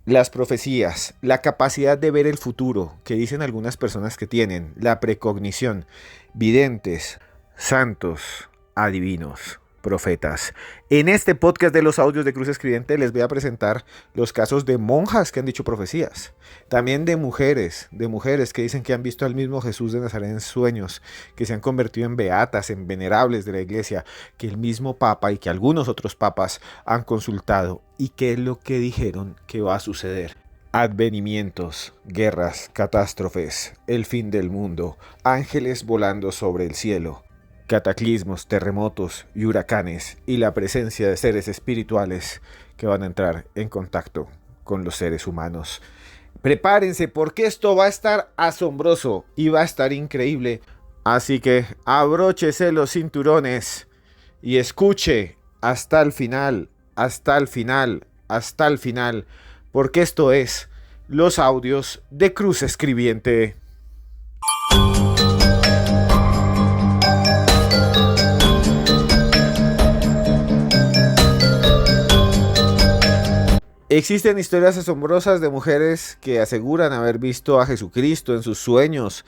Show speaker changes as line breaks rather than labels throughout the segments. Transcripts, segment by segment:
Las profecías, la capacidad de ver el futuro, que dicen algunas personas que tienen, la precognición, videntes, santos, adivinos, profetas. En este podcast de los audios de Cruz Escribiente les voy a presentar los casos de monjas que han dicho profecías, también de mujeres que dicen que han visto al mismo Jesús de Nazaret en sueños, que se han convertido en beatas, en venerables de la iglesia, que el mismo papa y que algunos otros papas han consultado y qué es lo que dijeron que va a suceder. Advenimientos, guerras, catástrofes, el fin del mundo, ángeles volando sobre el cielo, cataclismos, terremotos y huracanes y la presencia de seres espirituales que van a entrar en contacto con los seres humanos. Prepárense porque esto va a estar asombroso y va a estar increíble. Así que abróchese los cinturones y escuche hasta el final, hasta el final, hasta el final, porque esto es los audios de Cruz Escribiente. Existen historias asombrosas de mujeres que aseguran haber visto a Jesucristo en sus sueños,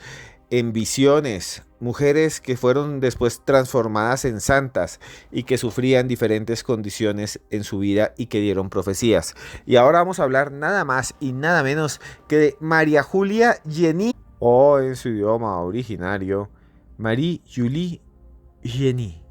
en visiones, mujeres que fueron después transformadas en santas y que sufrían diferentes condiciones en su vida y que dieron profecías. Y ahora vamos a hablar nada más y nada menos que de María Julia Jenny, o en su idioma originario, Marie-Julie Jenny.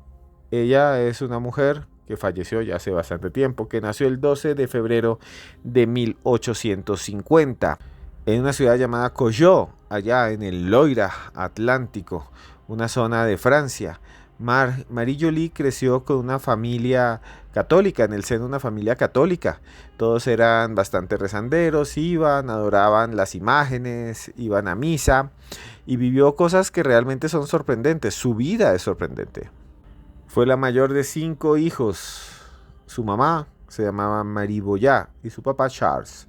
Ella es una mujer que falleció ya hace bastante tiempo, que nació el 12 de febrero de 1850 en una ciudad llamada Coyot, allá en el Loira Atlántico, una zona de Francia. Marie-Julie creció con una familia católica, en el seno de una familia católica. Todos eran bastante rezanderos, iban, adoraban las imágenes, iban a misa y vivió cosas que realmente son sorprendentes. Su vida es sorprendente. Fue la mayor de 5 hijos. Su mamá se llamaba Marie Boyat y su papá Charles.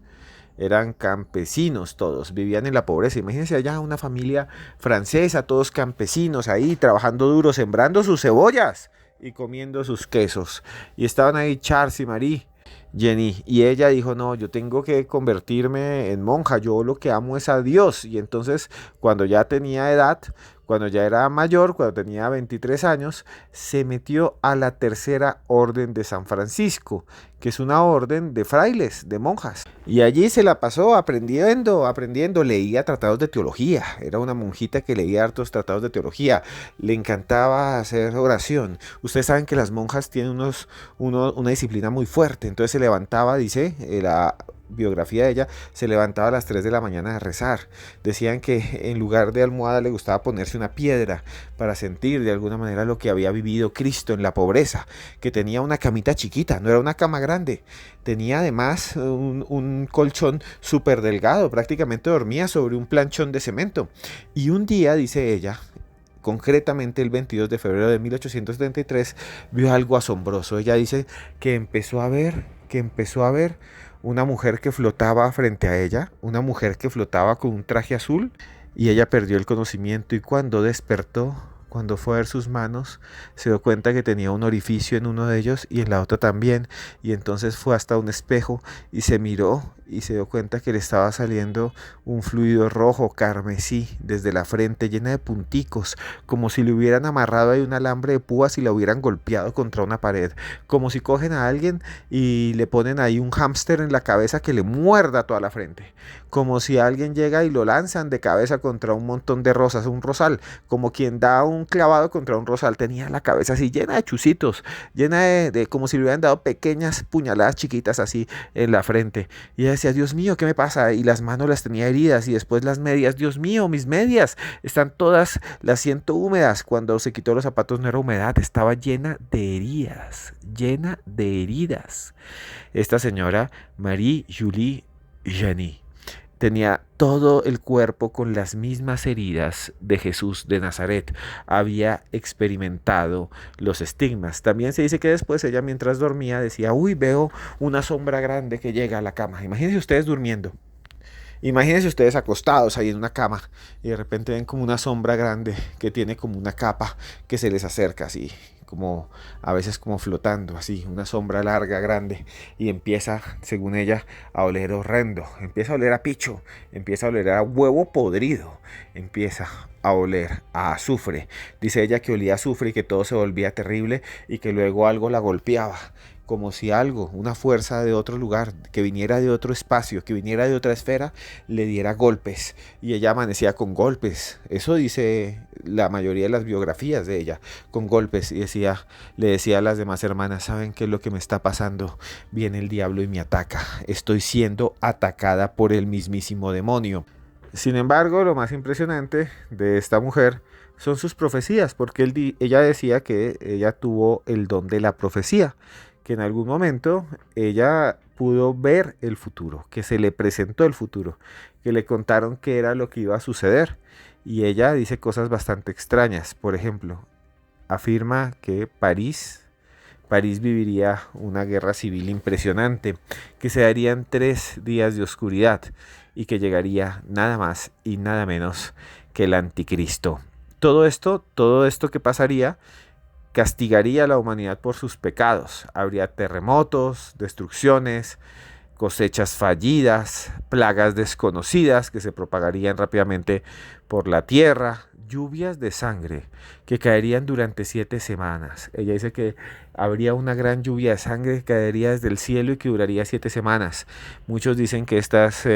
Eran campesinos todos, vivían en la pobreza. Imagínense allá una familia francesa, todos campesinos ahí trabajando duro, sembrando sus cebollas y comiendo sus quesos. Y estaban ahí Charles y Marie Jenny, y ella dijo, no, yo tengo que convertirme en monja, yo lo que amo es a Dios. Y entonces cuando ya tenía edad, cuando ya era mayor, cuando tenía 23 años, se metió a la Tercera Orden de San Francisco, que es una orden de frailes, de monjas. Y allí se la pasó aprendiendo, leía tratados de teología. Era una monjita que leía hartos tratados de teología. Le encantaba hacer oración. Ustedes saben que las monjas tienen una disciplina muy fuerte. Entonces se levantaba, dice la biografía de ella, se levantaba a las 3 de la mañana a rezar. Decían que en lugar de almohada le gustaba ponerse una piedra para sentir de alguna manera lo que había vivido Cristo en la pobreza, que tenía una camita chiquita, no era una cama grande, tenía además un colchón súper delgado, prácticamente dormía sobre un planchón de cemento. Y un día, dice ella, concretamente el 22 de febrero de 1873, vio algo asombroso. Ella dice que empezó a ver una mujer que flotaba frente a ella, una mujer que flotaba con un traje azul, y ella perdió el conocimiento y cuando despertó, cuando fue a ver sus manos, se dio cuenta que tenía un orificio en uno de ellos y en la otra también, y entonces fue hasta un espejo y se miró y se dio cuenta que le estaba saliendo un fluido rojo carmesí desde la frente, llena de punticos, como si le hubieran amarrado ahí un alambre de púas y la hubieran golpeado contra una pared, como si cogen a alguien y le ponen ahí un hámster en la cabeza que le muerda toda la frente, como si alguien llega y lo lanzan de cabeza contra un montón de rosas, un rosal, como quien da un clavado contra un rosal. Tenía la cabeza así llena de chusitos, llena como si le hubieran dado pequeñas puñaladas chiquitas así en la frente. Y ella decía, Dios mío, ¿qué me pasa? Y las manos las tenía heridas y después las medias, Dios mío, mis medias están todas, las siento húmedas. Cuando se quitó los zapatos no era humedad, estaba llena de heridas, llena de heridas. Esta señora, Marie-Julie Jenny, tenía todo el cuerpo con las mismas heridas de Jesús de Nazaret. Había experimentado los estigmas. También se dice que después ella mientras dormía decía, uy, veo una sombra grande que llega a la cama. Imagínense ustedes durmiendo. Imagínense ustedes acostados ahí en una cama y de repente ven como una sombra grande que tiene como una capa que se les acerca así, como a veces como flotando, así, una sombra larga, grande, y empieza, según ella, a oler horrendo, empieza a oler a picho, empieza a oler a huevo podrido, empieza a oler a azufre. Dice ella que olía a azufre y que todo se volvía terrible y que luego algo la golpeaba, como si algo, una fuerza de otro lugar, que viniera de otro espacio, que viniera de otra esfera, le diera golpes. Y ella amanecía con golpes. Eso dice la mayoría de las biografías de ella, con golpes. Y le decía a las demás hermanas, ¿saben qué es lo que me está pasando? Viene el diablo y me ataca. Estoy siendo atacada por el mismísimo demonio. Sin embargo, lo más impresionante de esta mujer son sus profecías, porque ella decía que ella tuvo el don de la profecía, que en algún momento ella pudo ver el futuro, que se le presentó el futuro, que le contaron qué era lo que iba a suceder. Y ella dice cosas bastante extrañas. Por ejemplo, afirma que París viviría una guerra civil impresionante, que se darían 3 días de oscuridad y que llegaría nada más y nada menos que el anticristo. Todo esto que pasaría, castigaría a la humanidad por sus pecados. Habría terremotos, destrucciones, cosechas fallidas, plagas desconocidas que se propagarían rápidamente por la tierra, lluvias de sangre que caerían durante 7 semanas. Ella dice que habría una gran lluvia de sangre que caería desde el cielo y que duraría 7 semanas. Muchos dicen que estas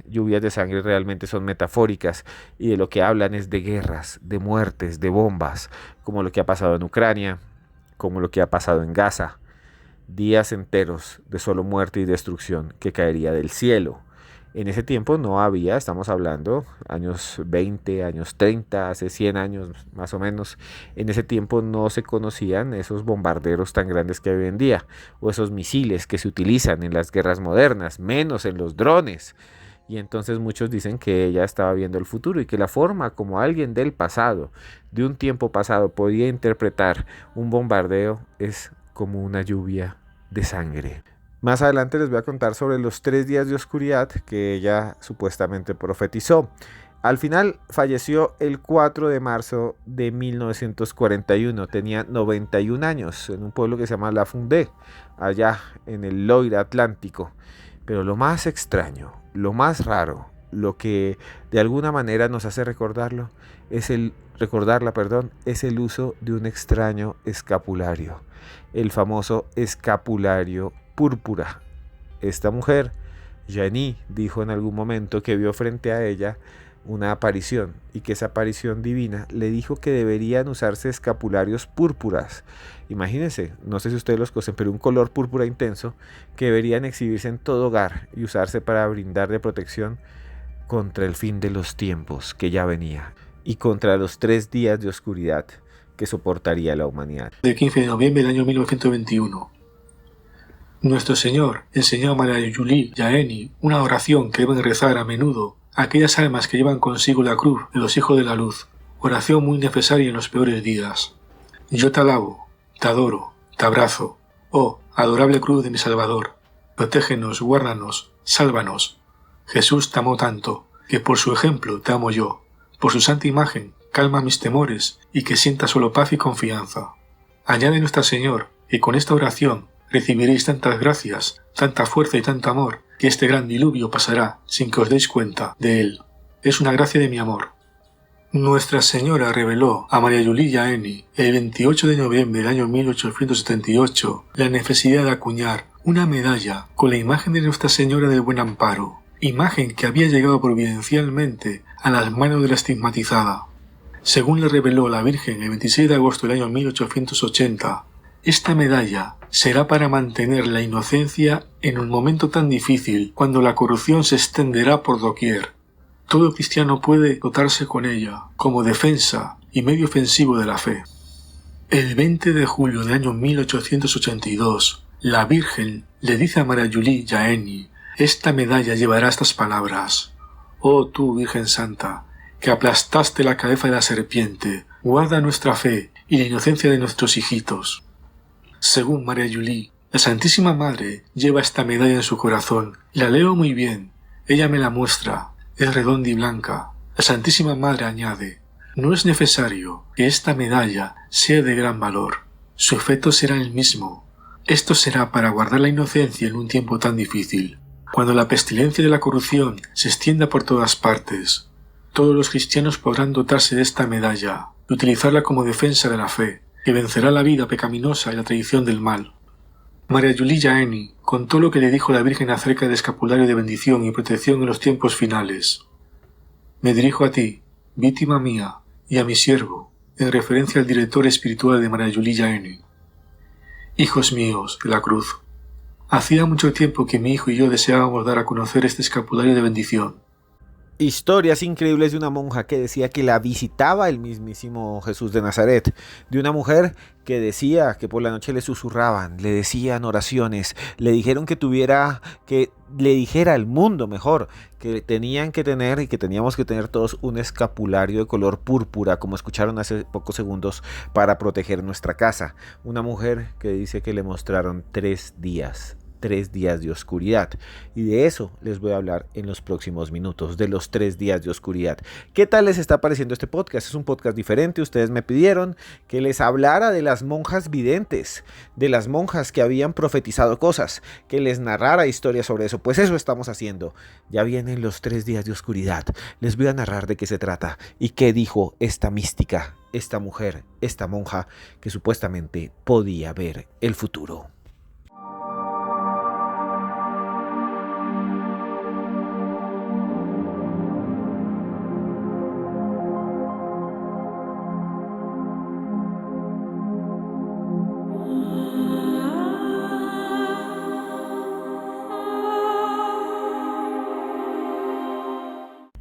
lluvias de sangre realmente son metafóricas y de lo que hablan es de guerras, de muertes, de bombas, como lo que ha pasado en Ucrania, como lo que ha pasado en Gaza. Días enteros de solo muerte y destrucción que caería del cielo. En ese tiempo no había, estamos hablando, años 20, años 30, hace 100 años más o menos, en ese tiempo no se conocían esos bombarderos tan grandes que hay hoy en día, o esos misiles que se utilizan en las guerras modernas, menos en los drones. Y entonces muchos dicen que ella estaba viendo el futuro y que la forma como alguien del pasado, de un tiempo pasado, podía interpretar un bombardeo es como una lluvia de sangre. Más adelante les voy a contar sobre los 3 días de oscuridad que ella supuestamente profetizó. Al final falleció el 4 de marzo de 1941, tenía 91 años, en un pueblo que se llama La Fundé, allá en el Loira Atlántico. Pero lo más extraño, lo más raro, lo que de alguna manera nos hace recordarla, es el uso de un extraño escapulario, el famoso escapulario púrpura. Esta mujer, Janie, dijo en algún momento que vio frente a ella una aparición y que esa aparición divina le dijo que deberían usarse escapularios púrpuras. Imagínense, no sé si ustedes los conocen, pero un color púrpura intenso que deberían exhibirse en todo hogar y usarse para brindar de protección contra el fin de los tiempos que ya venía y contra los 3 días de oscuridad que soportaría la humanidad.
El 15 de noviembre del año 1921. Nuestro Señor enseñó a María Julie Jaeni una oración que deben rezar a menudo aquellas almas que llevan consigo la cruz de los hijos de la luz, oración muy necesaria en los peores días. Yo te alabo, te adoro, te abrazo, oh adorable cruz de mi Salvador, protégenos, guárdanos, sálvanos. Jesús te amó tanto, que por su ejemplo te amo yo, por su santa imagen calma mis temores y que sienta solo paz y confianza. Añade Nuestra Señor, que con esta oración recibiréis tantas gracias, tanta fuerza y tanto amor, que este gran diluvio pasará sin que os deis cuenta de él. Es una gracia de mi amor. Nuestra Señora reveló a María Julie Jaeni el 28 de noviembre del año 1878 la necesidad de acuñar una medalla con la imagen de Nuestra Señora del Buen Amparo, imagen que había llegado providencialmente a las manos de la estigmatizada. Según le reveló la Virgen el 26 de agosto del año 1880, esta medalla será para mantener la inocencia en un momento tan difícil cuando la corrupción se extenderá por doquier. Todo cristiano puede dotarse con ella como defensa y medio ofensivo de la fe. El 20 de julio del año 1882, la Virgen le dice a María Julie Jaeni, esta medalla llevará estas palabras: Oh tú, Virgen Santa, que aplastaste la cabeza de la serpiente, guarda nuestra fe y la inocencia de nuestros hijitos. Según María Julie, la Santísima Madre lleva esta medalla en su corazón. La leo muy bien, ella me la muestra, es redonda y blanca. La Santísima Madre añade, no es necesario que esta medalla sea de gran valor. Su efecto será el mismo. Esto será para guardar la inocencia en un tiempo tan difícil. Cuando la pestilencia de la corrupción se extienda por todas partes, todos los cristianos podrán dotarse de esta medalla y utilizarla como defensa de la fe, que vencerá la vida pecaminosa y la traición del mal. María Julie Jaeni contó lo que le dijo la Virgen acerca del escapulario de bendición y protección en los tiempos finales. Me dirijo a ti, víctima mía, y a mi siervo, en referencia al director espiritual de María Julie Jaeni. Hijos míos de la cruz, hacía mucho tiempo que mi hijo y yo deseábamos dar a conocer este escapulario de bendición.
Historias increíbles de una monja que decía que la visitaba el mismísimo Jesús de Nazaret, de una mujer que decía que por la noche le susurraban, le decían oraciones, le dijeron que le dijera al mundo mejor, que tenían que tener y que teníamos que tener todos un escapulario de color púrpura, como escucharon hace pocos segundos, para proteger nuestra casa. Una mujer que dice que le mostraron 3 días de oscuridad, y de eso les voy a hablar en los próximos minutos, de los 3 días de oscuridad. ¿Qué tal les está pareciendo este podcast? Es un podcast diferente. Ustedes me pidieron que les hablara de las monjas videntes, de las monjas que habían profetizado cosas, que les narrara historias sobre eso. Pues eso estamos haciendo. Ya vienen los 3 días de oscuridad. Les voy a narrar de qué se trata y qué dijo esta mística, esta mujer, esta monja que supuestamente podía ver el futuro.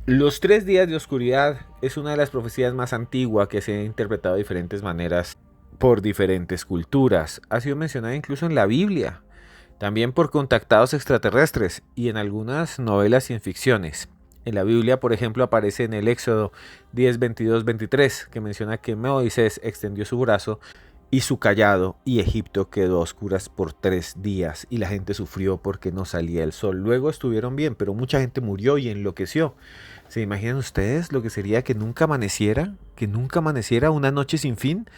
Los 3 días de oscuridad es una de las profecías más antiguas que se ha interpretado de diferentes maneras por diferentes culturas. Ha sido mencionada incluso en la Biblia, también por contactados extraterrestres y en algunas novelas y en ficciones. En la Biblia, por ejemplo, aparece en el Éxodo 10, 22, 23, que menciona que Moisés extendió su brazo y su cayado, y Egipto quedó a oscuras por 3 días, y la gente sufrió porque no salía el sol. Luego estuvieron bien, pero mucha gente murió y enloqueció. ¿Se imaginan ustedes lo que sería que nunca amaneciera? Que nunca amaneciera, una noche sin fin,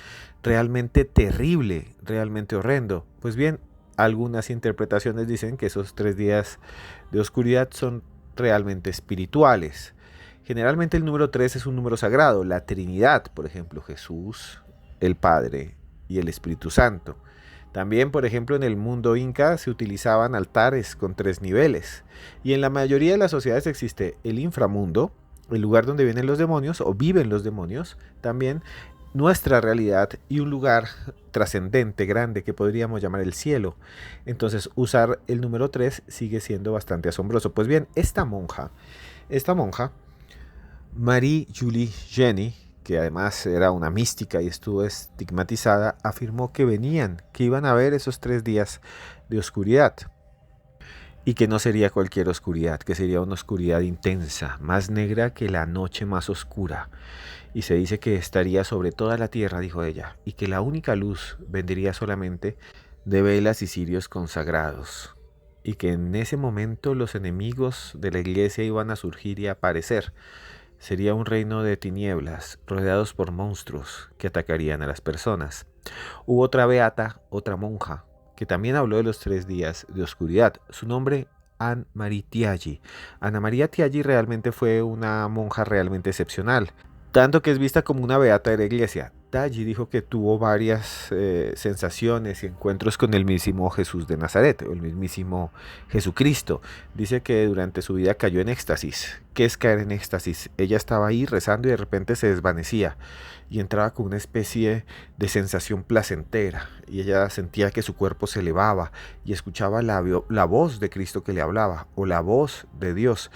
realmente terrible, realmente horrendo. Pues bien, algunas interpretaciones dicen que esos 3 días de oscuridad son realmente espirituales. Generalmente el número 3 es un número sagrado, la Trinidad, por ejemplo, Jesús, el Padre y el Espíritu Santo. También, por ejemplo, en el mundo inca se utilizaban altares con 3 niveles. Y en la mayoría de las sociedades existe el inframundo, el lugar donde vienen los demonios o viven los demonios, también nuestra realidad y un lugar trascendente, grande, que podríamos llamar el cielo. Entonces, usar el número 3 sigue siendo bastante asombroso. Pues bien, esta monja, Marie Julie Jaeni, que además era una mística y estuvo estigmatizada, afirmó que iban a haber esos 3 días de oscuridad. Y que no sería cualquier oscuridad, que sería una oscuridad intensa, más negra que la noche más oscura. Y se dice que estaría sobre toda la tierra, dijo ella, y que la única luz vendría solamente de velas y cirios consagrados. Y que en ese momento los enemigos de la iglesia iban a surgir y a aparecer. Sería un reino de tinieblas, rodeados por monstruos que atacarían a las personas. Hubo otra beata, otra monja, que también habló de los 3 días de oscuridad. Su nombre, Anne-Marie Thiagi. Anna-Maria Thiagi realmente fue una monja realmente excepcional, tanto que es vista como una beata de la iglesia. Thiagi dijo que tuvo varias sensaciones y encuentros con el mismísimo Jesús de Nazaret, o el mismísimo Jesucristo. Dice que durante su vida cayó en éxtasis. ¿Qué es caer en éxtasis? Ella estaba ahí rezando y de repente se desvanecía y entraba con una especie de sensación placentera, y ella sentía que su cuerpo se elevaba y escuchaba la voz de Cristo que le hablaba, o la voz de Dios.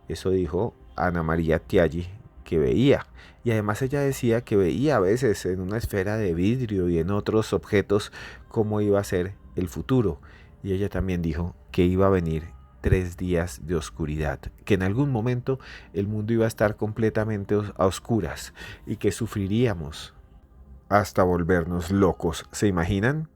Eso dijo Anna-Maria Thiagi que veía. Y además ella decía que veía a veces en una esfera de vidrio y en otros objetos cómo iba a ser el futuro. Y ella también dijo que iba a venir 3 días de oscuridad, que en algún momento el mundo iba a estar completamente a oscuras y que sufriríamos hasta volvernos locos. ¿Se imaginan?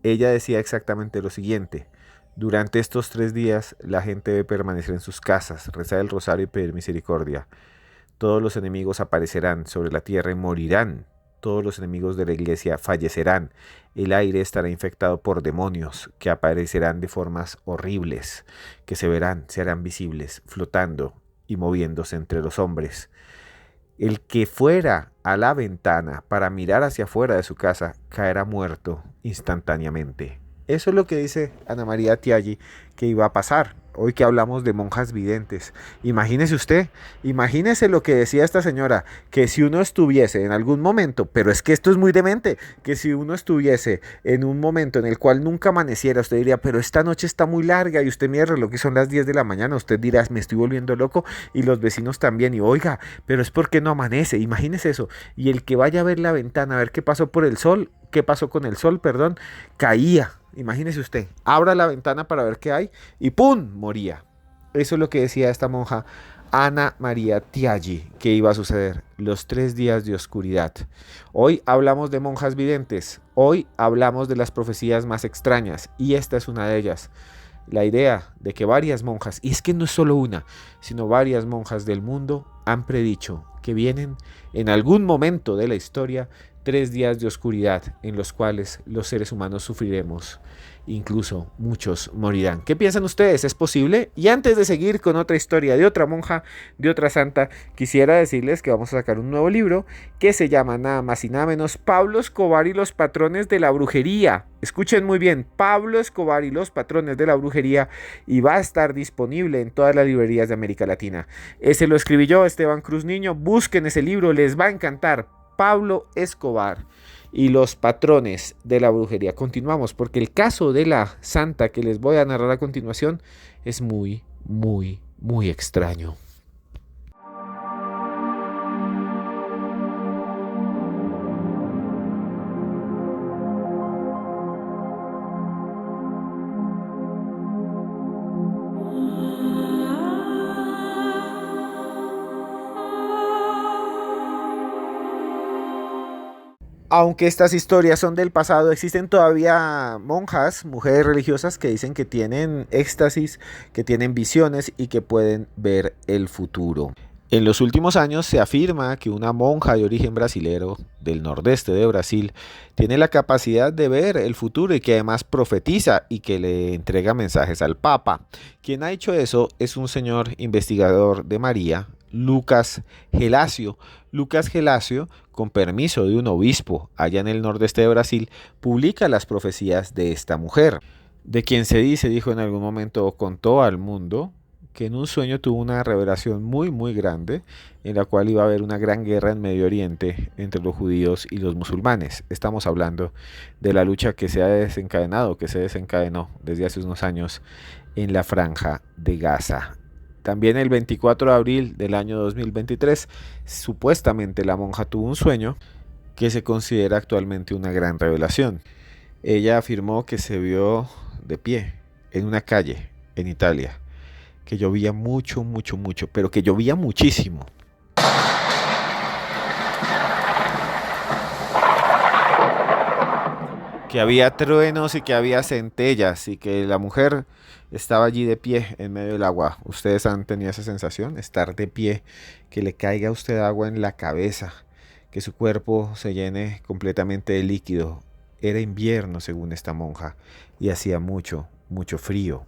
Ella decía exactamente lo siguiente: durante estos 3 días la gente debe permanecer en sus casas, rezar el rosario y pedir misericordia. Todos los enemigos aparecerán sobre la tierra y morirán. todos los enemigos de la iglesia fallecerán. El aire estará infectado por demonios que aparecerán de formas horribles, que se verán, se harán visibles, flotando y moviéndose entre los hombres. El que fuera a la ventana para mirar hacia afuera de su casa caerá muerto instantáneamente. Eso es lo que dice Ana María Tiaggi que iba a pasar. Hoy que hablamos de monjas videntes, imagínese usted, imagínese lo que decía esta señora, que si uno estuviese en algún momento, pero es que esto es muy demente, que si uno estuviese en un momento en el cual nunca amaneciera, usted diría, pero esta noche está muy larga y usted mira el reloj y son las 10 de la mañana, usted dirá, me estoy volviendo loco y los vecinos también, y oiga, pero es porque no amanece, imagínese eso, y el que vaya a ver la ventana, a ver qué pasó por el sol, qué pasó con el sol, perdón, caía. Imagínese usted, abra la ventana para ver qué hay y ¡pum! Moría. Eso es lo que decía esta monja Ana María Tiaggi que iba a suceder, los 3 días de oscuridad. Hoy hablamos de monjas videntes, hoy hablamos de las profecías más extrañas y esta es una de ellas. La idea de que varias monjas, y es que no es solo una, sino varias monjas del mundo han predicho que vienen en algún momento de la historia 3 días de oscuridad en los cuales los seres humanos sufriremos. Incluso muchos morirán. ¿Qué piensan ustedes? ¿Es posible? Y antes de seguir con otra historia de otra monja, de otra santa, quisiera decirles que vamos a sacar un nuevo libro que se llama nada más y nada menos Pablo Escobar y los patrones de la brujería. Escuchen muy bien, Pablo Escobar y los patrones de la brujería, y va a estar disponible en todas las librerías de América Latina. Ese lo escribí yo, Esteban Cruz Niño. Busquen ese libro, les va a encantar. Pablo Escobar y los patrones de la brujería. Continuamos porque el caso de la santa que les voy a narrar a continuación es muy, muy, muy extraño. Aunque estas historias son del pasado, existen todavía monjas, mujeres religiosas que dicen que tienen éxtasis, que tienen visiones y que pueden ver el futuro. En los últimos años se afirma que una monja de origen brasilero del nordeste de Brasil tiene la capacidad de ver el futuro y que además profetiza y que le entrega mensajes al Papa. Quien ha hecho eso es un señor investigador de María, Lucas Gelasio. Lucas Gelasio, con permiso de un obispo allá en el nordeste de Brasil, publica las profecías de esta mujer, de quien se dice, dijo en algún momento, contó al mundo que en un sueño tuvo una revelación muy muy grande en la cual iba a haber una gran guerra en Medio Oriente entre los judíos y los musulmanes. Estamos hablando de la lucha que se ha desencadenado, que se desencadenó desde hace unos años en la Franja de Gaza. También el 24 de abril del año 2023, supuestamente la monja tuvo un sueño que se considera actualmente una gran revelación. Ella afirmó que se vio de pie en una calle en Italia, que llovía mucho, mucho, mucho, pero que llovía muchísimo. Que había truenos y que había centellas y que la mujer estaba allí de pie en medio del agua. ¿Ustedes han tenido esa sensación? Estar de pie, que le caiga a usted agua en la cabeza, que su cuerpo se llene completamente de líquido. Era invierno según esta monja y hacía mucho, mucho frío.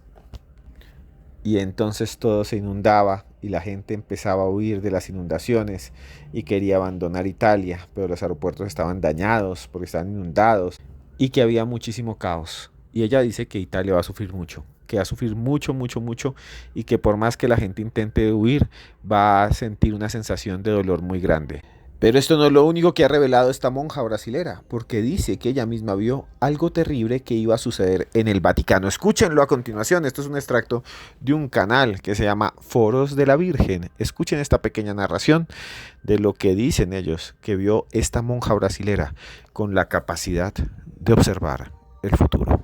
Y entonces todo se inundaba y la gente empezaba a huir de las inundaciones y quería abandonar Italia, pero los aeropuertos estaban dañados porque estaban inundados y que había muchísimo caos. Y ella dice que Italia va a sufrir mucho, que va a sufrir mucho, mucho, mucho y que por más que la gente intente huir, va a sentir una sensación de dolor muy grande. Pero esto no es lo único que ha revelado esta monja brasilera, porque dice que ella misma vio algo terrible que iba a suceder en el Vaticano. Escúchenlo a continuación, esto es un extracto de un canal que se llama Foros de la Virgen. Escuchen esta pequeña narración de lo que dicen ellos que vio esta monja brasilera con la capacidad de observar el futuro.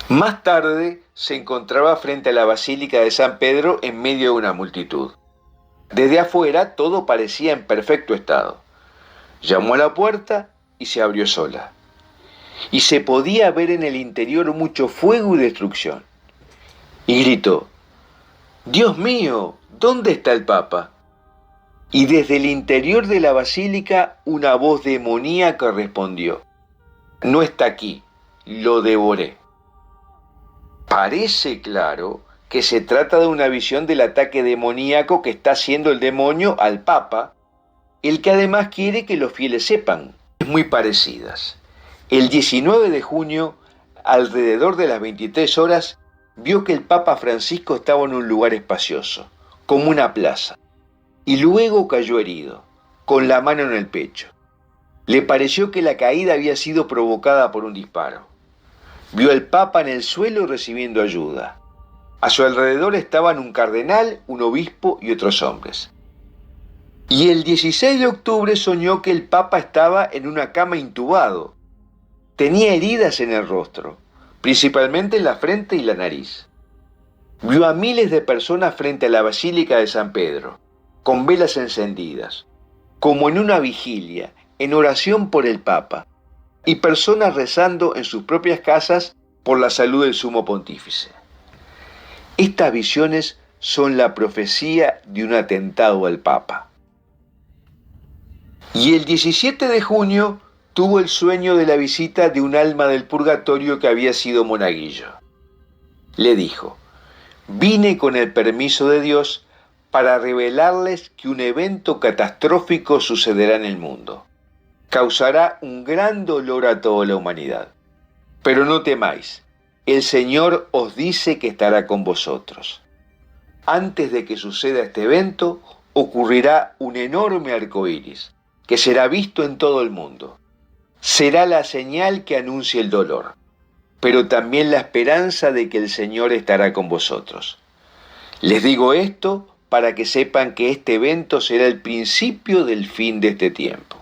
Más tarde se encontraba frente a la Basílica de San Pedro en medio de una multitud. Desde afuera todo parecía en perfecto estado. Llamó a la puerta y se abrió sola. Y se podía ver en el interior mucho fuego y destrucción. Y gritó: «Dios mío, ¿dónde está el Papa?». Y desde el interior de la basílica una voz demoníaca respondió: no está aquí, lo devoré. Parece claro que se trata de una visión del ataque demoníaco que está haciendo el demonio al Papa, el que además quiere que los fieles sepan. Muy parecidas. El 19 de junio, alrededor de las 23 horas, vio que el Papa Francisco estaba en un lugar espacioso, como una plaza, y luego cayó herido, con la mano en el pecho. Le pareció que la caída había sido provocada por un disparo. Vio al Papa en el suelo recibiendo ayuda. A su alrededor estaban un cardenal, un obispo y otros hombres. Y el 16 de octubre soñó que el Papa estaba en una cama intubado. Tenía heridas en el rostro, principalmente en la frente y la nariz. Vio a miles de personas frente a la Basílica de San Pedro, con velas encendidas, como en una vigilia, en oración por el Papa, y personas rezando en sus propias casas por la salud del Sumo Pontífice. Estas visiones son la profecía de un atentado al Papa. Y el 17 de junio tuvo el sueño de la visita de un alma del purgatorio que había sido monaguillo. Le dijo: vine con el permiso de Dios para revelarles que un evento catastrófico sucederá en el mundo. Causará un gran dolor a toda la humanidad. Pero no temáis, el Señor os dice que estará con vosotros. Antes de que suceda este evento, ocurrirá un enorme arco iris, que será visto en todo el mundo. Será la señal que anuncia el dolor, pero también la esperanza de que el Señor estará con vosotros. Les digo esto para que sepan que este evento será el principio del fin de este tiempo.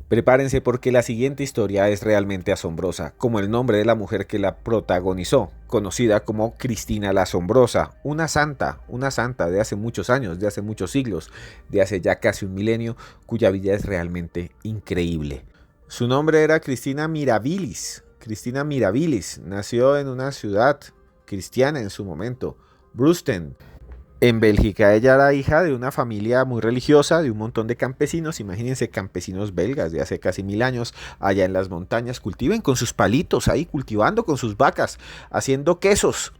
Prepárense porque la siguiente historia es realmente asombrosa, como el nombre de la mujer que la protagonizó, conocida como Cristina la Asombrosa, una santa de hace muchos años, de hace muchos siglos, de hace ya casi un milenio, cuya vida es realmente increíble. Su nombre era Cristina Mirabilis. Cristina Mirabilis nació en una ciudad cristiana en su momento, Brusten, en Bélgica. Ella era hija de una familia muy religiosa, de un montón de campesinos. Imagínense, campesinos belgas de hace casi 1000 años, allá en las montañas, cultiven con sus palitos ahí, cultivando con sus vacas, haciendo quesos.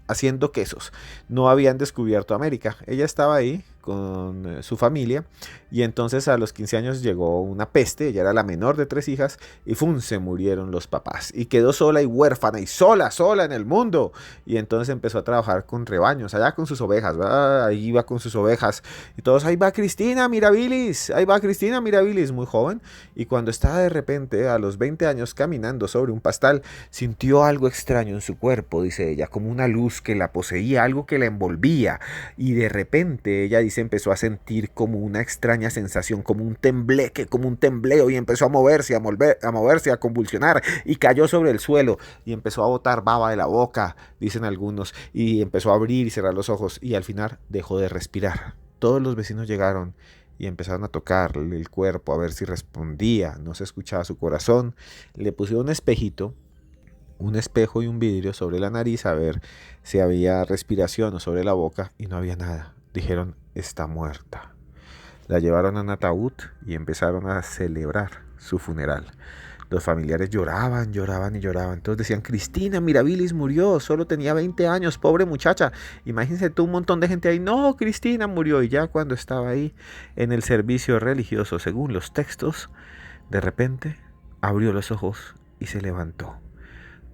No habían descubierto América. Ella estaba ahí con su familia y entonces a los 15 años llegó una peste. Ella era la menor de 3 hijas y ¡fum!, se murieron los papás y quedó sola y huérfana y sola en el mundo. Y entonces empezó a trabajar con rebaños, allá con sus ovejas, ahí iba con sus ovejas y todos: ahí va Cristina Mirabilis, muy joven. Y cuando estaba de repente a los 20 años caminando sobre un pastal, sintió algo extraño en su cuerpo, dice ella, como una luz que la poseía, algo que la envolvía, y de repente ella dice empezó a sentir como una extraña sensación, como un tembleque, como un tembleo, y empezó a moverse, a convulsionar, y cayó sobre el suelo y empezó a botar baba de la boca, dicen algunos, y empezó a abrir y cerrar los ojos y al final dejó de respirar. Todos los vecinos llegaron y empezaron a tocarle el cuerpo a ver si respondía, no se escuchaba su corazón. Le pusieron un espejito, un espejo y un vidrio sobre la nariz a ver si había respiración o sobre la boca, y no había nada. Dijeron: está muerta. La llevaron a un ataúd y empezaron a celebrar su funeral. Los familiares lloraban. Todos decían: Cristina Mirabilis murió, solo tenía 20 años, pobre muchacha. Imagínense tú, un montón de gente ahí: no, Cristina murió. Y ya cuando estaba ahí en el servicio religioso, según los textos, de repente abrió los ojos y se levantó.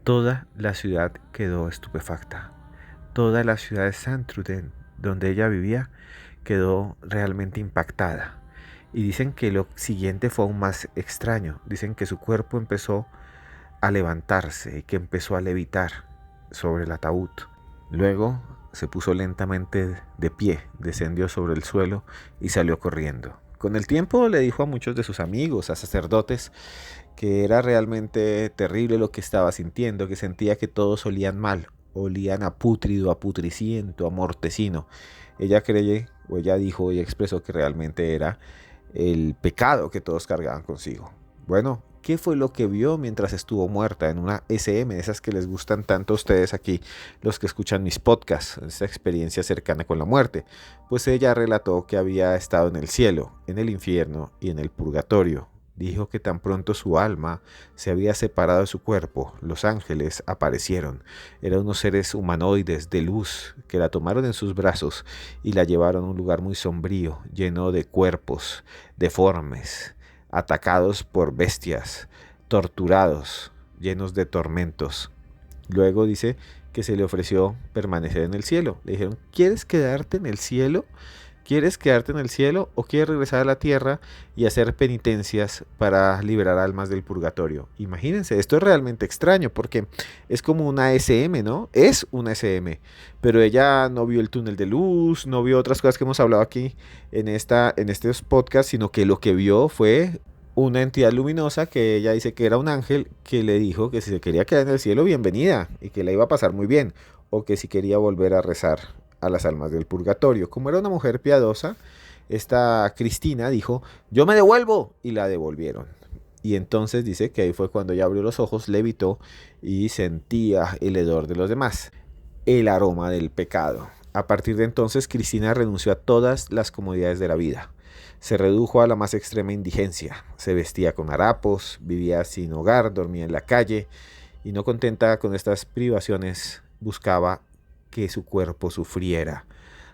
Toda la ciudad quedó estupefacta. Toda la ciudad de Saint-Truden, donde ella vivía, quedó realmente impactada. Y dicen que lo siguiente fue aún más extraño. Dicen que su cuerpo empezó a levantarse y que empezó a levitar sobre el ataúd. Luego se puso lentamente de pie, descendió sobre el suelo y salió corriendo. Con el tiempo le dijo a muchos de sus amigos, a sacerdotes, que era realmente terrible lo que estaba sintiendo, que sentía que todos olían mal, olían a pútrido, a putriciento, a mortecino. Ella cree, o ella dijo y expresó que realmente era el pecado que todos cargaban consigo. Bueno, ¿qué fue lo que vio mientras estuvo muerta en una SM, esas que les gustan tanto a ustedes aquí, los que escuchan mis podcasts, esa experiencia cercana con la muerte? Pues ella relató que había estado en el cielo, en el infierno y en el purgatorio. Dijo que tan pronto su alma se había separado de su cuerpo, los ángeles aparecieron. Eran unos seres humanoides de luz que la tomaron en sus brazos y la llevaron a un lugar muy sombrío, lleno de cuerpos deformes, atacados por bestias, torturados, llenos de tormentos. Luego dice que se le ofreció permanecer en el cielo. Le dijeron, ¿quieres quedarte en el cielo? ¿Quieres quedarte en el cielo o quieres regresar a la tierra y hacer penitencias para liberar almas del purgatorio? Imagínense, esto es realmente extraño porque es como una SM, ¿no? Es una SM, pero ella no vio el túnel de luz, no vio otras cosas que hemos hablado aquí en estos podcasts, sino que lo que vio fue una entidad luminosa que ella dice que era un ángel que le dijo que si se quería quedar en el cielo, bienvenida y que la iba a pasar muy bien, o que si quería volver a rezar a las almas del purgatorio. Como era una mujer piadosa, esta Cristina dijo, yo me devuelvo, y la devolvieron. Y entonces dice que ahí fue cuando ella abrió los ojos, levitó y sentía el hedor de los demás, el aroma del pecado. A partir de entonces, Cristina renunció a todas las comodidades de la vida. Se redujo a la más extrema indigencia. Se vestía con harapos, vivía sin hogar, dormía en la calle y no contenta con estas privaciones, buscaba que su cuerpo sufriera.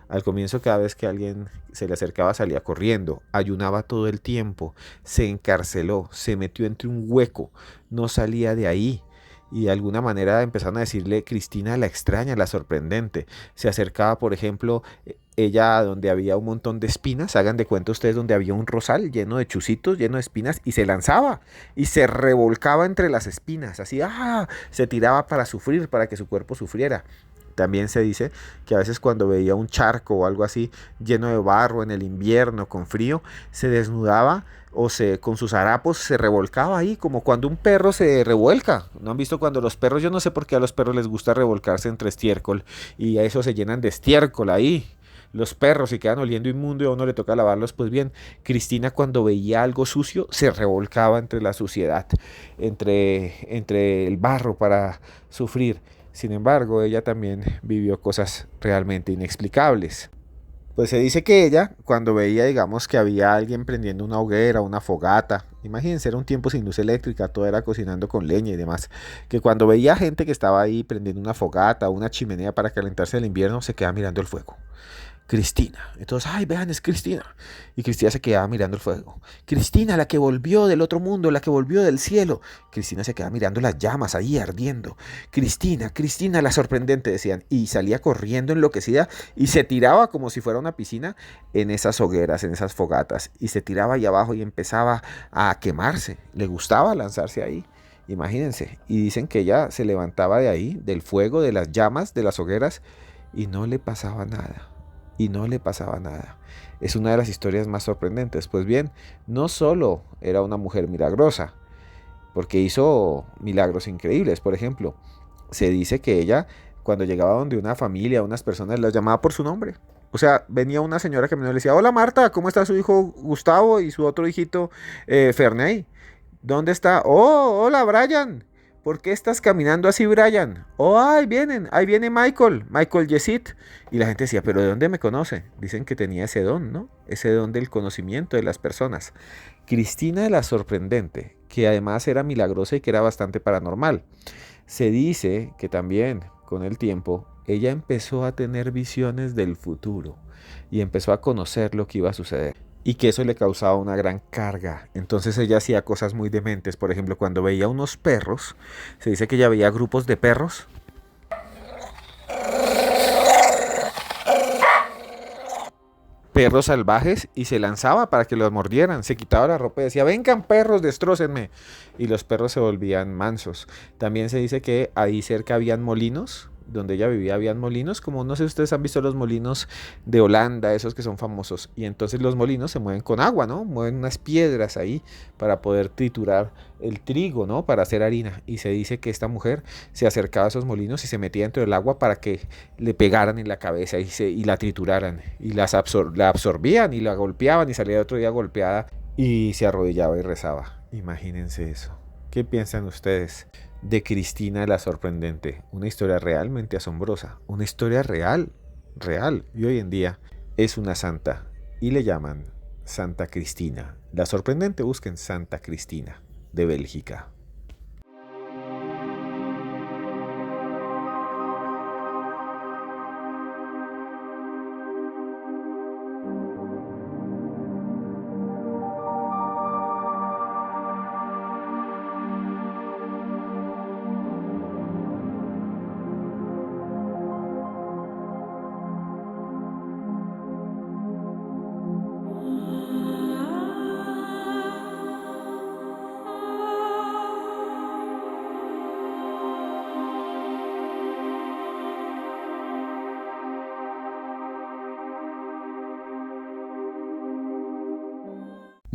Al comienzo, cada vez que alguien se le acercaba, salía corriendo, ayunaba todo el tiempo, se encarceló, se metió entre un hueco, no salía de ahí. Y de alguna manera empezaron a decirle, Cristina la extraña, la sorprendente. Se acercaba, por ejemplo, ella donde había un montón de espinas, hagan de cuenta ustedes donde había un rosal lleno de chuzitos, lleno de espinas, y se lanzaba y se revolcaba entre las espinas, así, se tiraba para sufrir, para que su cuerpo sufriera. También se dice que a veces cuando veía un charco o algo así lleno de barro en el invierno con frío, se desnudaba o con sus harapos se revolcaba ahí, como cuando un perro se revuelca. ¿No han visto cuando los perros, yo no sé por qué a los perros les gusta revolcarse entre estiércol y a eso se llenan de estiércol ahí? Los perros y quedan oliendo inmundo y a uno le toca lavarlos. Pues bien, Cristina cuando veía algo sucio se revolcaba entre la suciedad, entre el barro para sufrir. Sin embargo, ella también vivió cosas realmente inexplicables. Pues se dice que ella, cuando veía, digamos, que había alguien prendiendo una hoguera, una fogata, imagínense, era un tiempo sin luz eléctrica, todo era cocinando con leña y demás, que cuando veía gente que estaba ahí prendiendo una fogata, una chimenea para calentarse el invierno, se quedaba mirando el fuego. Cristina. Entonces, ay, vean, es Cristina. Y Cristina se quedaba mirando el fuego. Cristina, la que volvió del otro mundo, la que volvió del cielo. Cristina se quedaba mirando las llamas ahí ardiendo. Cristina, Cristina, la sorprendente, decían. Y salía corriendo enloquecida y se tiraba como si fuera una piscina en esas hogueras, en esas fogatas. Y se tiraba ahí abajo y empezaba a quemarse. Le gustaba lanzarse ahí. Imagínense. Y dicen que ella se levantaba de ahí, del fuego, de las llamas, de las hogueras, y no le pasaba nada. Y no le pasaba nada. Es una de las historias más sorprendentes. Pues bien, no solo era una mujer milagrosa, porque hizo milagros increíbles. Por ejemplo, se dice que ella, cuando llegaba donde una familia, unas personas, las llamaba por su nombre. O sea, venía una señora que me decía, hola Marta, ¿cómo está su hijo Gustavo y su otro hijito Ferney? ¿Dónde está? Oh, hola Brian. ¿Por qué estás caminando así, Brian? Oh, ahí viene Michael Yesit. Y la gente decía, ¿pero de dónde me conoce? Dicen que tenía ese don, ¿no? Ese don del conocimiento de las personas. Cristina la sorprendente, que además era milagrosa y que era bastante paranormal. Se dice que también, con el tiempo, ella empezó a tener visiones del futuro y empezó a conocer lo que iba a suceder. Y que eso le causaba una gran carga. Entonces ella hacía cosas muy dementes. Por ejemplo, cuando veía unos perros, se dice que ella veía grupos de perros salvajes y se lanzaba para que los mordieran. Se quitaba la ropa y decía, vengan perros, destrócenme. Y los perros se volvían mansos. También se dice que ahí cerca habían molinos donde ella vivía habían molinos, como no sé si ustedes han visto los molinos de Holanda, esos que son famosos, y entonces los molinos se mueven con agua, ¿no? Mueven unas piedras ahí para poder triturar el trigo, ¿no? Para hacer harina, y se dice que esta mujer se acercaba a esos molinos y se metía dentro del agua para que le pegaran en la cabeza y la trituraran, y la absorbían y la golpeaban y salía otro día golpeada y se arrodillaba y rezaba. Imagínense eso. ¿Qué piensan ustedes de Cristina la Sorprendente? Una historia realmente asombrosa, una historia real, y hoy en día es una santa y le llaman Santa Cristina la Sorprendente. Busquen Santa Cristina de Bélgica.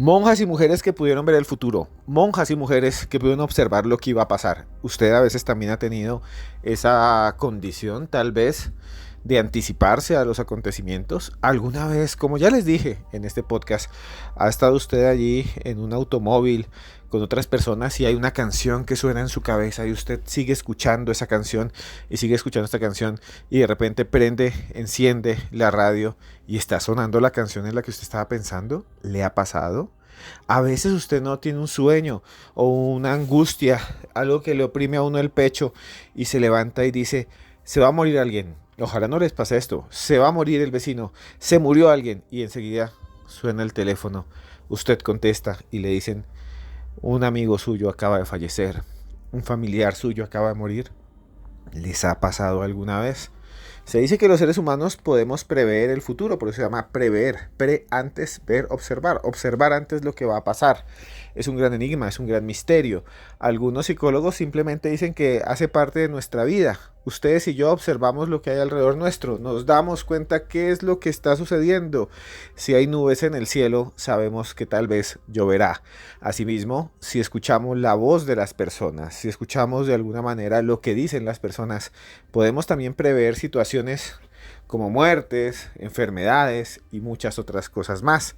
Monjas y mujeres que pudieron ver el futuro, monjas y mujeres que pudieron observar lo que iba a pasar. Usted a veces también ha tenido esa condición, tal vez, de anticiparse a los acontecimientos. Alguna vez, como ya les dije en este podcast, ha estado usted allí en un automóvil con otras personas y hay una canción que suena en su cabeza y usted sigue escuchando esa canción y sigue escuchando esta canción y de repente enciende la radio y está sonando la canción en la que usted estaba pensando. ¿Le ha pasado? A veces usted no tiene un sueño o una angustia, algo que le oprime a uno el pecho y se levanta y dice, se va a morir alguien. Ojalá no les pase esto. Se va a morir el vecino. Se murió alguien. Y enseguida suena el teléfono. Usted contesta y le dicen, un amigo suyo acaba de fallecer. Un familiar suyo acaba de morir. ¿Les ha pasado alguna vez? Se dice que los seres humanos podemos prever el futuro, por eso se llama prever, antes, ver, observar antes lo que va a pasar. Es un gran enigma, es un gran misterio. Algunos psicólogos simplemente dicen que hace parte de nuestra vida. Ustedes y yo observamos lo que hay alrededor nuestro, nos damos cuenta qué es lo que está sucediendo. Si hay nubes en el cielo, sabemos que tal vez lloverá. Asimismo, si escuchamos la voz de las personas, si escuchamos de alguna manera lo que dicen las personas, podemos también prever situaciones como muertes, enfermedades y muchas otras cosas más.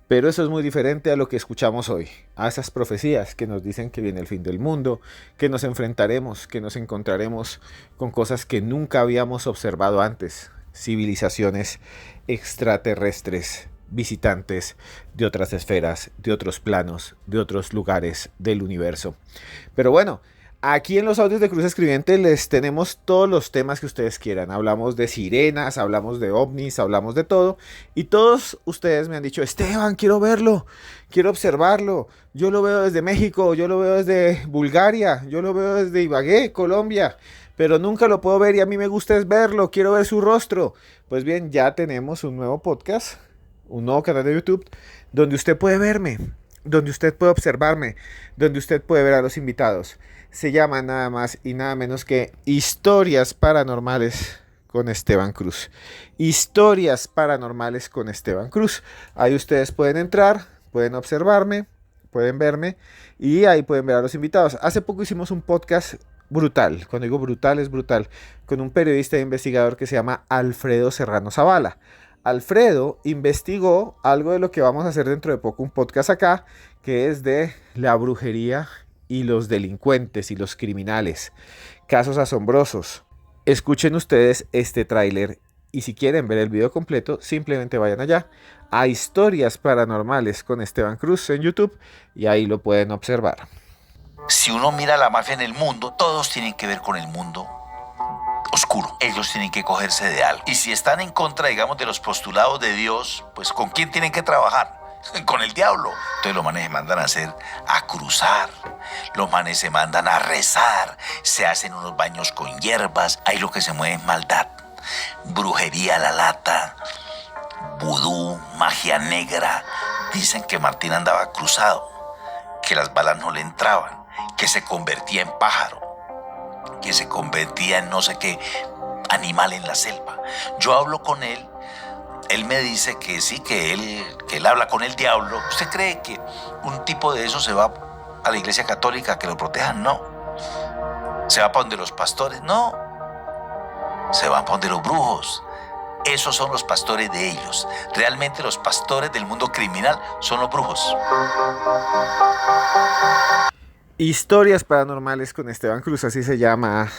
Pero eso es muy diferente a lo que escuchamos hoy, a esas profecías que nos dicen que viene el fin del mundo, que nos enfrentaremos, que nos encontraremos con cosas que nunca habíamos observado antes, civilizaciones extraterrestres, visitantes de otras esferas, de otros planos, de otros lugares del universo. Pero bueno, aquí en los audios de Cruz Escribiente les tenemos todos los temas que ustedes quieran. Hablamos de sirenas, hablamos de ovnis, hablamos de todo. Y todos ustedes me han dicho, Esteban, quiero verlo, quiero observarlo. Yo lo veo desde México, yo lo veo desde Bulgaria, yo lo veo desde Ibagué, Colombia. Pero nunca lo puedo ver y a mí me gusta es verlo, quiero ver su rostro. Pues bien, ya tenemos un nuevo podcast, un nuevo canal de YouTube, donde usted puede verme, donde usted puede observarme, donde usted puede ver a los invitados. Se llama nada más y nada menos que Historias Paranormales con Esteban Cruz. Historias Paranormales con Esteban Cruz. Ahí ustedes pueden entrar, pueden observarme, pueden verme y ahí pueden ver a los invitados. Hace poco hicimos un podcast brutal. Cuando digo brutal, es brutal. Con un periodista e investigador que se llama Alfredo Serrano Zavala. Alfredo investigó algo de lo que vamos a hacer dentro de poco, un podcast acá, que es de la brujería y los delincuentes y los criminales. Casos asombrosos. Escuchen ustedes este tráiler y si quieren ver el video completo, simplemente vayan allá a Historias Paranormales con Esteban Cruz en YouTube y ahí lo pueden observar.
Si uno mira la mafia en el mundo, todos tienen que ver con el mundo oscuro. Ellos tienen que cogerse de algo. Y si están en contra, digamos, de los postulados de Dios, pues ¿con quién tienen que trabajar? Con el diablo. Entonces los manes se mandan a hacer, a cruzar. Los manes se mandan a rezar. Se hacen unos baños con hierbas. Ahí lo que se mueve es maldad. Brujería a la lata. Vudú, magia negra. Dicen que Martín andaba cruzado. Que las balas no le entraban. Que se convertía en pájaro. que se convertía en no sé qué animal en la selva. Yo hablo con él. Él me dice que sí, que él habla con el diablo. ¿Usted cree que un tipo de eso se va a la iglesia católica a que lo protejan? No. ¿Se va para donde los pastores? No. Se van para donde los brujos. Esos son los pastores de ellos. Realmente los pastores del mundo criminal son los brujos.
Historias Paranormales con Esteban Cruz, así se llama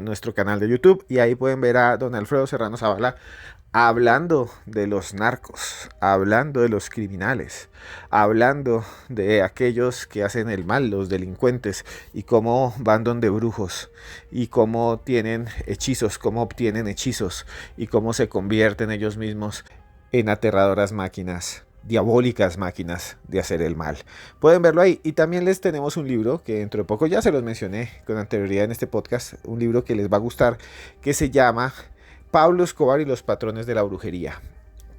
nuestro canal de YouTube. Y ahí pueden ver a don Alfredo Serrano Zavala hablando de los narcos, hablando de los criminales, hablando de aquellos que hacen el mal, los delincuentes, y cómo van donde brujos, y cómo tienen hechizos, cómo obtienen hechizos, y cómo se convierten ellos mismos en aterradoras máquinas, diabólicas máquinas de hacer el mal. Pueden verlo ahí. Y también les tenemos un libro que dentro de poco, ya se los mencioné con anterioridad en este podcast, un libro que les va a gustar, que se llama Pablo Escobar y los patrones de la brujería.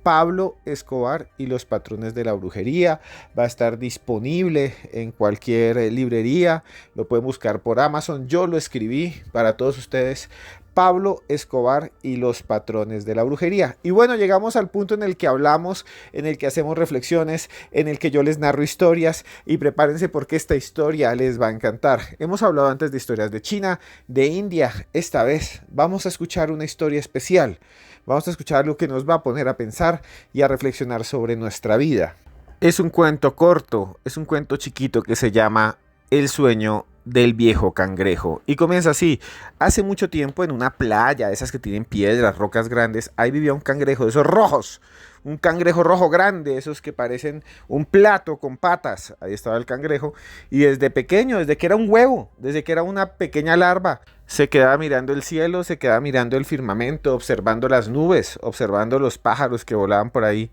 Pablo Escobar y los patrones de la brujería. Va a estar disponible en cualquier librería. Lo pueden buscar por Amazon. Yo lo escribí para todos ustedes. Pablo Escobar y los patrones de la brujería. Y bueno, llegamos al punto en el que hablamos, en el que hacemos reflexiones, en el que yo les narro historias, y prepárense porque esta historia les va a encantar. Hemos hablado antes de historias de China, de India. Esta vez vamos a escuchar una historia especial. Vamos a escuchar algo que nos va a poner a pensar y a reflexionar sobre nuestra vida. Es un cuento corto, es un cuento chiquito que se llama El sueño del viejo cangrejo. Y comienza así. Hace mucho tiempo, en una playa, esas que tienen piedras, rocas grandes, ahí vivía un cangrejo de esos rojos. Un cangrejo rojo grande, esos que parecen un plato con patas. Ahí estaba el cangrejo. Y desde pequeño, desde que era un huevo, desde que era una pequeña larva, se quedaba mirando el cielo, se quedaba mirando el firmamento, observando las nubes, observando los pájaros que volaban por ahí.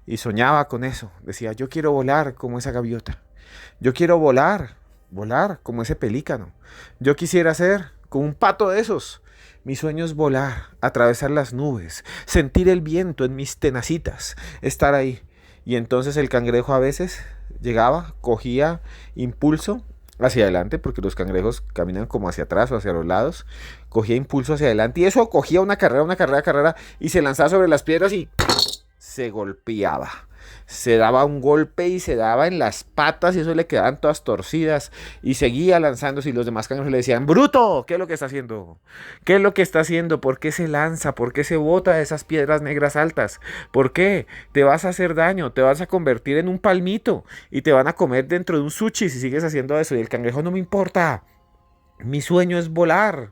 Y soñaba con eso. Decía, yo quiero volar como esa gaviota. Yo quiero volar como ese pelícano. Yo quisiera ser como un pato de esos. Mi sueño es volar, atravesar las nubes, sentir el viento en mis tenacitas, estar ahí. Y entonces el cangrejo a veces llegaba, cogía impulso hacia adelante, porque los cangrejos caminan como hacia atrás o hacia los lados, cogía impulso hacia adelante y eso cogía una carrera y se lanzaba sobre las piedras y se golpeaba. Se daba un golpe y se daba en las patas y eso le quedaban todas torcidas y seguía lanzándose, y los demás cangrejos le decían, bruto, ¿qué es lo que está haciendo? ¿Qué es lo que está haciendo? ¿Por qué se lanza? ¿Por qué se bota de esas piedras negras altas? ¿Por qué? Te vas a hacer daño, te vas a convertir en un palmito y te van a comer dentro de un sushi si sigues haciendo eso. Y el cangrejo, no me importa, mi sueño es volar.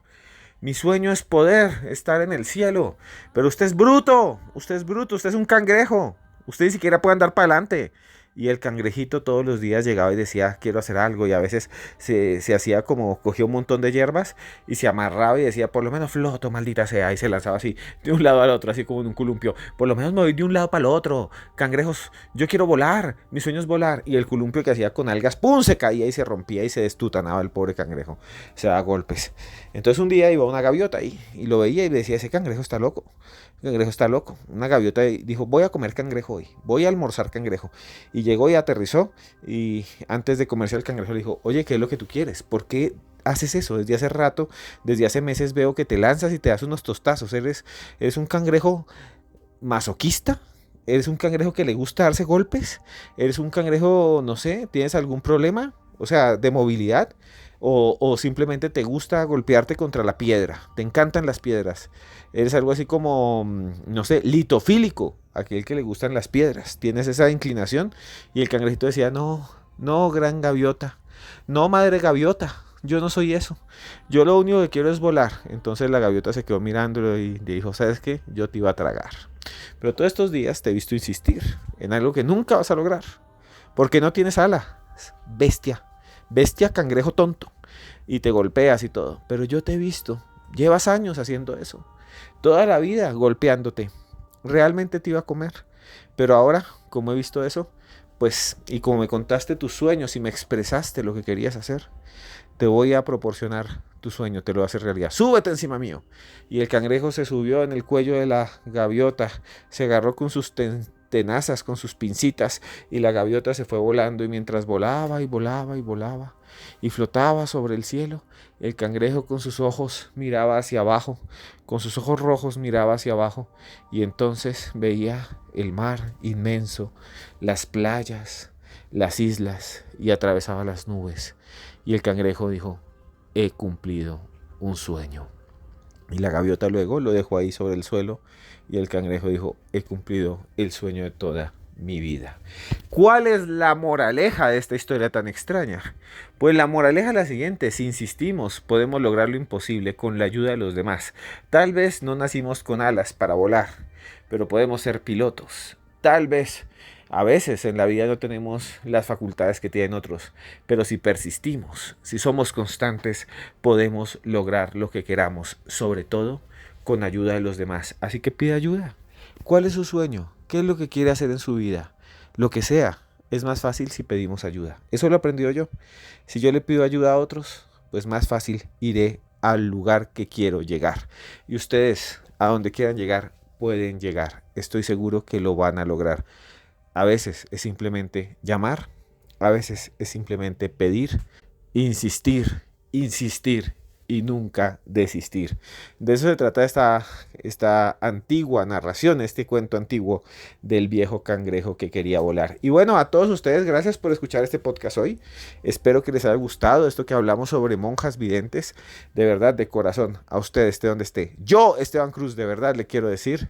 Mi sueño es poder estar en el cielo. Pero usted es bruto, usted es un cangrejo. Usted ni siquiera puede andar para adelante. Y el cangrejito todos los días llegaba y decía, quiero hacer algo. Y a veces se hacía como, cogía un montón de hierbas y se amarraba y decía, por lo menos floto, maldita sea. Y se lanzaba así, de un lado al otro, así como en un columpio. Por lo menos me voy de un lado para el otro. Cangrejos, yo quiero volar, mi sueño es volar. Y el columpio que hacía con algas, ¡pum!, se caía y se rompía y se destutanaba el pobre cangrejo. Se daba golpes. Entonces un día iba una gaviota ahí y lo veía y le decía, ese cangrejo está loco. El cangrejo está loco. Una gaviota dijo, voy a comer cangrejo hoy, voy a almorzar cangrejo. Y llegó y aterrizó, y antes de comerse el cangrejo le dijo, oye, ¿qué es lo que tú quieres? ¿Por qué haces eso? Desde hace rato, desde hace meses veo que te lanzas y te das unos tostazos. ¿Eres un cangrejo masoquista? ¿Eres un cangrejo que le gusta darse golpes? ¿Eres un cangrejo, no sé, tienes algún problema? O sea, de movilidad. O simplemente te gusta golpearte contra la piedra. Te encantan las piedras. Eres algo así como, no sé, litofílico. Aquel que le gustan las piedras. Tienes esa inclinación. Y el cangrejito decía, no, no, gran gaviota. No, madre gaviota. Yo no soy eso. Yo lo único que quiero es volar. Entonces la gaviota se quedó mirándolo y le dijo, ¿sabes qué? Yo te iba a tragar. Pero todos estos días te he visto insistir en algo que nunca vas a lograr. Porque no tienes alas. Bestia. Bestia, cangrejo tonto, y te golpeas y todo. Pero yo te he visto, llevas años haciendo eso, toda la vida golpeándote. Realmente te iba a comer. Pero ahora, como he visto eso, pues, y como me contaste tus sueños y me expresaste lo que querías hacer, te voy a proporcionar tu sueño, te lo voy a hacer realidad. Súbete encima mío. Y el cangrejo se subió en el cuello de la gaviota, se agarró con sus tenazas, con sus pincitas, y la gaviota se fue volando, y mientras volaba y volaba y volaba, y flotaba sobre el cielo. El cangrejo con sus ojos miraba hacia abajo, con sus ojos rojos miraba hacia abajo, y entonces veía el mar inmenso, las playas, las islas, y atravesaba las nubes. Y el cangrejo dijo: he cumplido un sueño. Y la gaviota luego lo dejó ahí sobre el suelo, y el cangrejo dijo: he cumplido el sueño de toda mi vida. ¿Cuál es la moraleja de esta historia tan extraña? Pues la moraleja es la siguiente: si insistimos, podemos lograr lo imposible con la ayuda de los demás. Tal vez no nacimos con alas para volar, pero podemos ser pilotos. Tal vez, a veces en la vida no tenemos las facultades que tienen otros, pero si persistimos, si somos constantes, podemos lograr lo que queramos, sobre todo con ayuda de los demás. Así que pida ayuda. ¿Cuál es su sueño? ¿Qué es lo que quiere hacer en su vida? Lo que sea, es más fácil si pedimos ayuda. Eso lo he aprendido yo. Si yo le pido ayuda a otros, pues más fácil iré al lugar que quiero llegar. Y ustedes, a donde quieran llegar, pueden llegar. Estoy seguro que lo van a lograr. A veces es simplemente llamar, a veces es simplemente pedir, insistir, insistir y nunca desistir. De eso se trata esta antigua narración, este cuento antiguo del viejo cangrejo que quería volar. Y bueno, a todos ustedes, gracias por escuchar este podcast hoy. Espero que les haya gustado esto que hablamos sobre monjas videntes. De verdad, de corazón, a usted, esté donde esté. Yo, Esteban Cruz, de verdad le quiero decir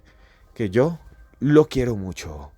que yo lo quiero mucho.